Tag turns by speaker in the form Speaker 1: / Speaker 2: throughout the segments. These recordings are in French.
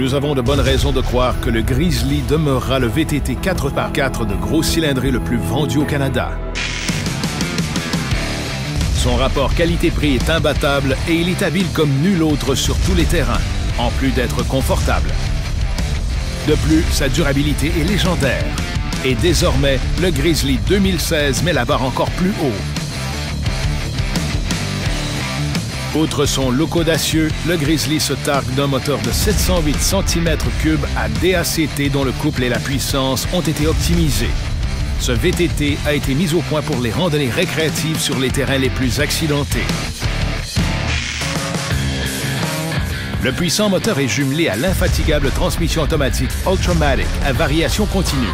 Speaker 1: Nous avons de bonnes raisons de croire que le Grizzly demeurera le VTT 4x4 de grosse cylindrée le plus vendu au Canada. Son rapport qualité-prix est imbattable et il est habile comme nul autre sur tous les terrains, en plus d'être confortable. De plus, sa durabilité est légendaire. Et désormais, le Grizzly 2016 met la barre encore plus haut. Outre son look audacieux, le Grizzly se targue d'un moteur de 708 cm3 à DACT dont le couple et la puissance ont été optimisés. Ce VTT a été mis au point pour les randonnées récréatives sur les terrains les plus accidentés. Le puissant moteur est jumelé à l'infatigable transmission automatique Ultramatic à variation continue.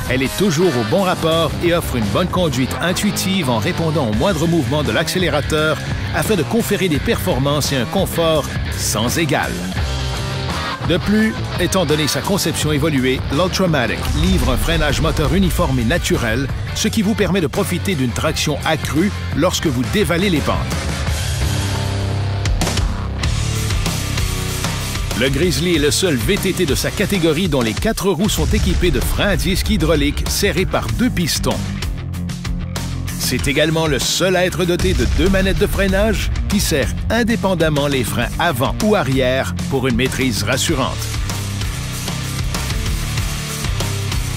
Speaker 1: Elle est toujours au bon rapport et offre une bonne conduite intuitive en répondant aux moindres mouvements de l'accélérateur afin de conférer des performances et un confort sans égal. De plus, étant donné sa conception évoluée, l'Ultramatic livre un freinage moteur uniforme et naturel, ce qui vous permet de profiter d'une traction accrue lorsque vous dévalez les pentes. Le Grizzly est le seul VTT de sa catégorie dont les 4 roues sont équipées de freins à disque hydrauliques serrés par 2 pistons. C'est également le seul à être doté de 2 manettes de freinage qui serrent indépendamment les freins avant ou arrière pour une maîtrise rassurante.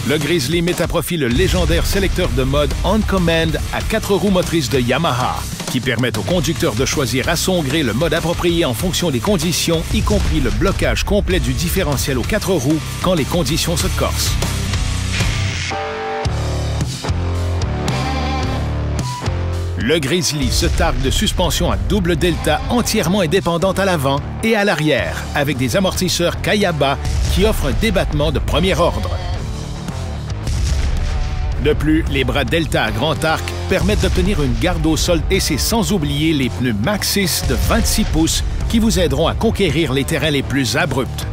Speaker 1: Le Grizzly met à profit le légendaire sélecteur de mode On Command à 4 roues motrices de Yamaha, qui permettent au conducteur de choisir à son gré le mode approprié en fonction des conditions, y compris le blocage complet du différentiel aux 4 roues quand les conditions se corsent. Le Grizzly se targue de suspension à double delta entièrement indépendante à l'avant et à l'arrière, avec des amortisseurs Kayaba qui offrent un débattement de premier ordre. De plus, les bras Delta à grand arc permettent d'obtenir une garde au sol et c'est sans oublier les pneus Maxxis de 26 pouces qui vous aideront à conquérir les terrains les plus abrupts.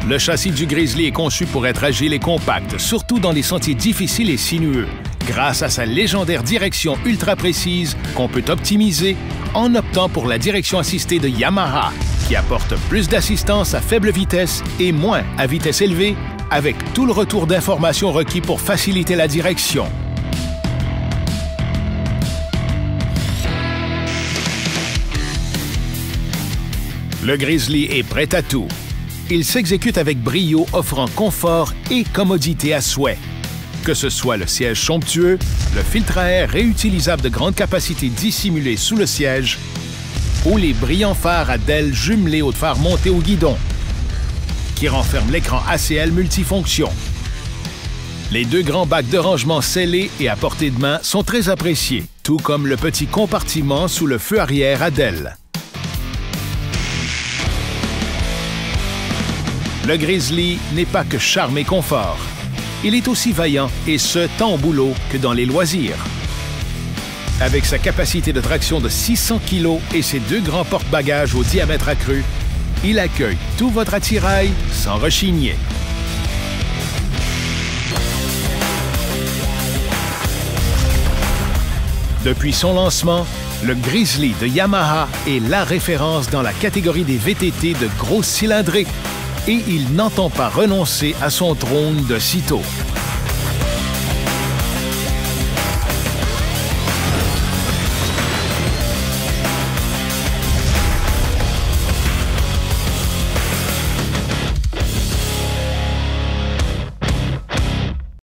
Speaker 1: Le châssis du Grizzly est conçu pour être agile et compact, surtout dans les sentiers difficiles et sinueux, grâce à sa légendaire direction ultra précise qu'on peut optimiser en optant pour la direction assistée de Yamaha, qui apporte plus d'assistance à faible vitesse et moins à vitesse élevée, avec tout le retour d'informations requis pour faciliter la direction. Le Grizzly est prêt à tout. Il s'exécute avec brio, offrant confort et commodité à souhait. Que ce soit le siège somptueux, le filtre à air réutilisable de grande capacité dissimulé sous le siège, ou les brillants phares à DEL jumelés aux phares montés au guidon, qui renferment l'écran ACL multifonction. Les 2 grands bacs de rangement scellés et à portée de main sont très appréciés, tout comme le petit compartiment sous le feu arrière à DEL. Le Grizzly n'est pas que charme et confort. Il est aussi vaillant, et ce, tant au boulot que dans les loisirs. Avec sa capacité de traction de 600 kg et ses 2 grands porte-bagages au diamètre accru, il accueille tout votre attirail sans rechigner. Depuis son lancement, le Grizzly de Yamaha est la référence dans la catégorie des VTT de grosse cylindrée et il n'entend pas renoncer à son trône de sitôt.